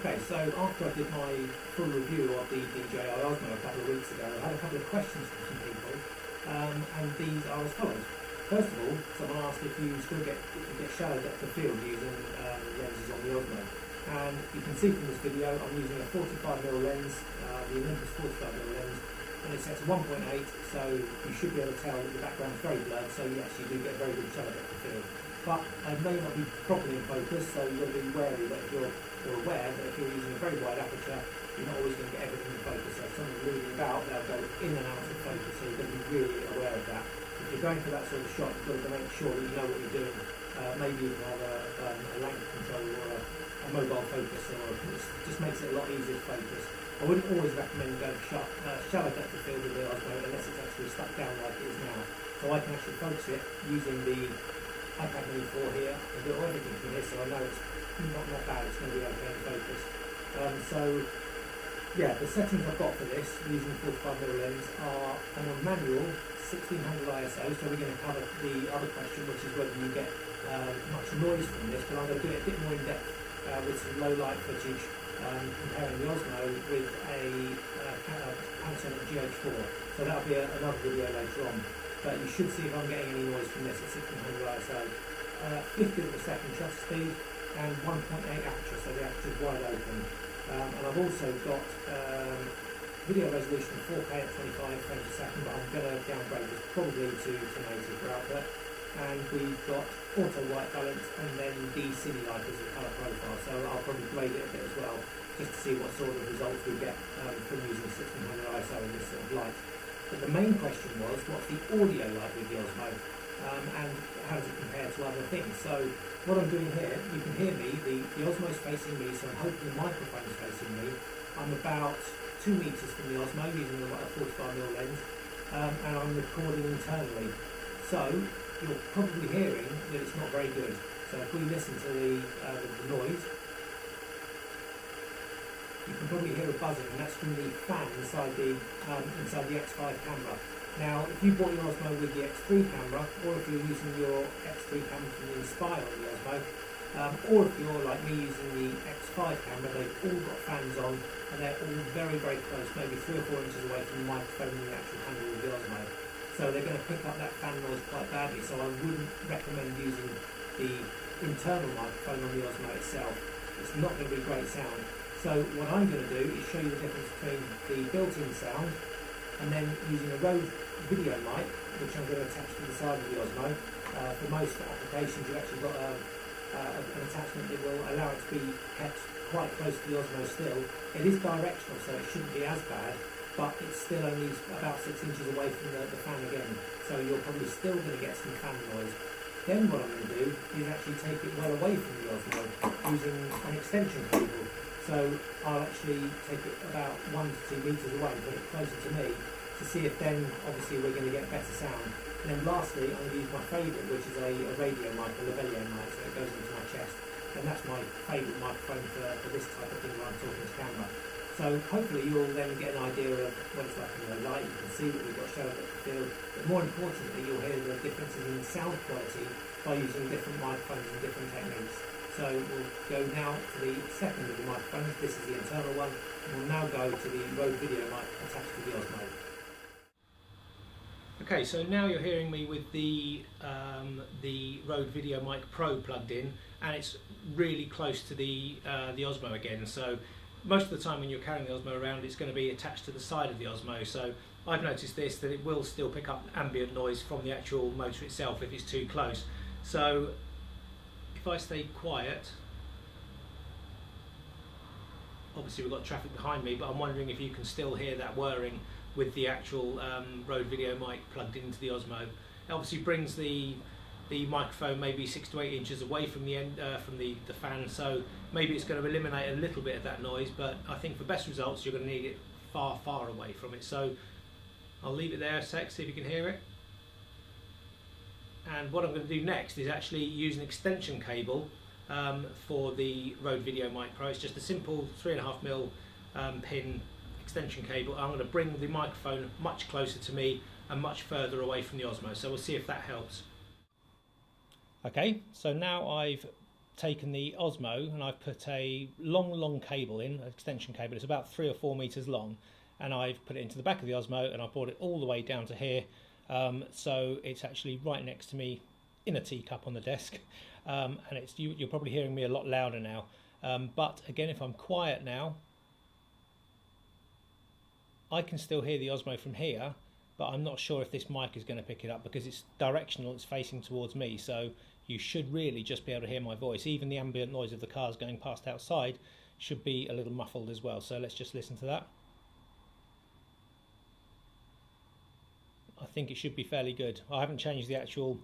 Okay, so after I did my full review of the DJI Osmo a couple of weeks ago, I had a couple of questions from some people, and these are as follows. First of all, someone asked if you still get shallow depth of field using lenses on the Osmo. And you can see from this video, I'm using a 45mm lens, the Olympus 45mm lens, and it's set to 1.8, so you should be able to tell that the background is very blurred, so yes, you do get a very good shallow depth of field. But it may not be properly in focus, so you've got to be wary that if you're aware that if you're using a very wide aperture, you're not always going to get everything in focus. So if someone's moving about, they'll go in and out of focus, so you've got to be really aware of that. If you're going for that sort of shot, you've got to make sure that you know what you're doing. Maybe even have a length control or a mobile focus, or it just makes it a lot easier to focus. I wouldn't always recommend going for shallow depth of field with the Osmo unless it's actually stuck down like it is now. So I can actually focus it using the iPad Mini 4 here and do everything from here, so I know it's not bad, it's going to be okay in focus. So yeah, the settings I've got for this using 45mm lens are on a manual 1600 ISO, so we're going to cover the other question, which is whether you get much noise from this, but I'm going to do it a bit more in depth with some low light footage comparing the Osmo with a Panasonic GH4, so that'll be another video later on. But you should see if I'm getting any noise from this at 1600 ISO. 50th of a second shutter speed and 1.8 aperture, so the aperture is wide open. And I've also got video resolution 4K at 25 frames a second, but I'm going to downgrade this probably to 1080 for output. And we've got auto white balance and then the city light as a colour profile, so I'll probably grade it a bit as well, just to see what sort of results we get from using 1600 ISO in this sort of light. But the main question was, what's the audio like with the Osmo, and how does it compare to other things? So what I'm doing here, you can hear me, the Osmo is facing me, so I'm hoping the microphone is facing me. I'm about 2 meters from the Osmo using a 45mm lens, and I'm recording internally. So you're probably hearing that it's not very good. So if we listen to the noise, you can probably hear a buzzing, and that's from the fan inside the X5 camera. Now, if you bought your Osmo with the X3 camera, or if you're using your X3 camera from the Inspire on the Osmo, or if you're like me using the X5 camera, they've all got fans on, and they're all very, very close, maybe 3 or 4 inches away from the microphone and the actual handle of the Osmo. So they're going to pick up that fan noise quite badly, so I wouldn't recommend using the internal microphone on the Osmo itself. It's not going to be great sound. So what I'm going to do is show you the difference between the built-in sound and then using a Rode video mic, which I'm going to attach to the side of the Osmo. For most applications, you've actually got an attachment that will allow it to be kept quite close to the Osmo still. It is directional, so it shouldn't be as bad, but it's still only about 6 inches away from the fan again, so you're probably still going to get some fan noise. Then what I'm going to do is actually take it well away from the Osmo using an extension cable. So I'll actually take it about 1 to 2 meters away and put it closer to me to see if then obviously we're going to get better sound. And then lastly, I'm going to use my favourite, which is a radio mic, a Lavalier mic, so it goes into my chest. And that's my favourite microphone for this type of thing when I'm talking to camera. So hopefully you'll then get an idea of what it's like in low light. You can see that we've got shallow depth of field, but more importantly, you'll hear the differences in sound quality by using different microphones and different techniques. So we'll go now to the second of the microphones. This is the internal one, and we'll now go to the Rode video mic attached to the Osmo. Okay, so now you're hearing me with the Rode Video Mic Pro plugged in, and it's really close to the Osmo again. So most of the time when you're carrying the Osmo around, it's going to be attached to the side of the Osmo. So I've noticed this, that it will still pick up ambient noise from the actual motor itself if it's too close. So if I stay quiet, obviously we've got traffic behind me, but I'm wondering if you can still hear that whirring with the actual Rode Video Mic plugged into the Osmo. It obviously brings the microphone maybe 6 to 8 inches away from the end from the fan, so maybe it's going to eliminate a little bit of that noise, but I think for best results you're going to need it far away from it. So I'll leave it there a sec, see if you can hear it. And what I'm going to do next is actually use an extension cable for the Rode Video Mic Pro. It's just a simple 3.5mm pin extension cable. I'm going to bring the microphone much closer to me and much further away from the Osmo, so we'll see if that helps. Okay, so now I've taken the Osmo and I've put a long cable in, an extension cable. It's about 3 or 4 meters long, and I've put it into the back of the Osmo and I brought it all the way down to here. So it's actually right next to me in a teacup on the desk, and you're probably hearing me a lot louder now. But again, if I'm quiet now, I can still hear the Osmo from here, but I'm not sure if this mic is going to pick it up because it's directional, it's facing towards me, so you should really just be able to hear my voice. Even the ambient noise of the cars going past outside should be a little muffled as well. So let's just listen to that. I think it should be fairly good. I haven't changed the actual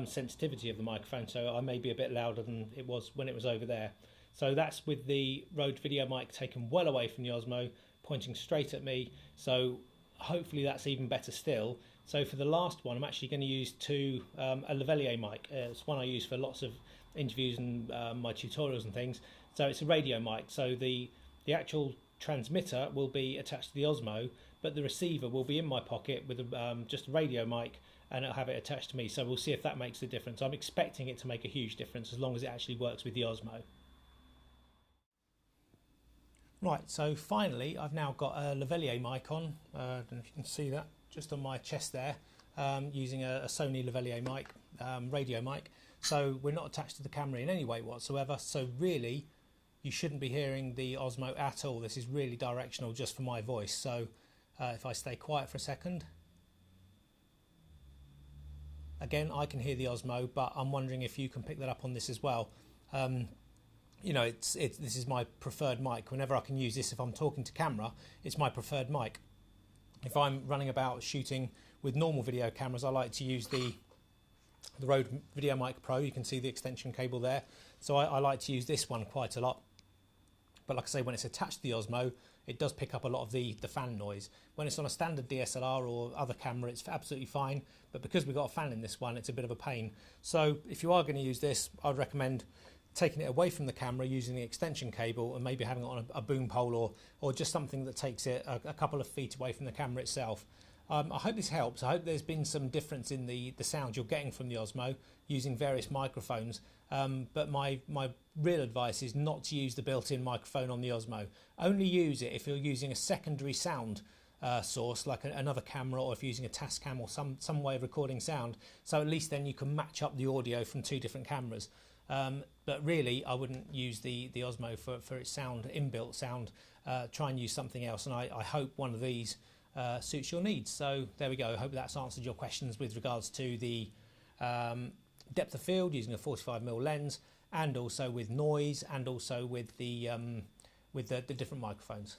sensitivity of the microphone, so I may be a bit louder than it was when it was over there. So that's with the Rode video mic taken well away from the Osmo, pointing straight at me. So hopefully that's even better still. So for the last one, I'm actually going to use a Lavalier mic. It's one I use for lots of interviews and my tutorials and things. So it's a radio mic. So the actual transmitter will be attached to the Osmo, but the receiver will be in my pocket with just a radio mic, and it'll have it attached to me. So we'll see if that makes a difference. I'm expecting it to make a huge difference as long as it actually works with the Osmo. Right, so finally I've now got a Lavalier mic on. I don't know if you can see that just on my chest there, using a Sony Lavalier mic, radio mic. So we're not attached to the camera in any way whatsoever. So really, you shouldn't be hearing the Osmo at all. This is really directional just for my voice. So if I stay quiet for a second, again, I can hear the Osmo, but I'm wondering if you can pick that up on this as well. You know, this is my preferred mic. Whenever I can use this, if I'm talking to camera, it's my preferred mic. If I'm running about shooting with normal video cameras, I like to use the Rode Video Mic Pro. You can see the extension cable there. So I like to use this one quite a lot. But like I say, when it's attached to the Osmo, it does pick up a lot of the fan noise. When it's on a standard DSLR or other camera, it's absolutely fine. But because we've got a fan in this one, it's a bit of a pain. So if you are going to use this, I'd recommend taking it away from the camera using the extension cable and maybe having it on a boom pole or just something that takes it a couple of feet away from the camera itself. I hope this helps. I hope there's been some difference in the sound you're getting from the Osmo using various microphones. But my real advice is not to use the built-in microphone on the Osmo. Only use it if you're using a secondary sound source like another camera, or if you're using a Tascam or some way of recording sound. So at least then you can match up the audio from two different cameras. But really, I wouldn't use the Osmo for its sound, inbuilt sound. Try and use something else, and I hope one of these suits your needs. So there we go. I hope that's answered your questions with regards to the depth of field using a 45mm lens, and also with noise, and also with the different microphones.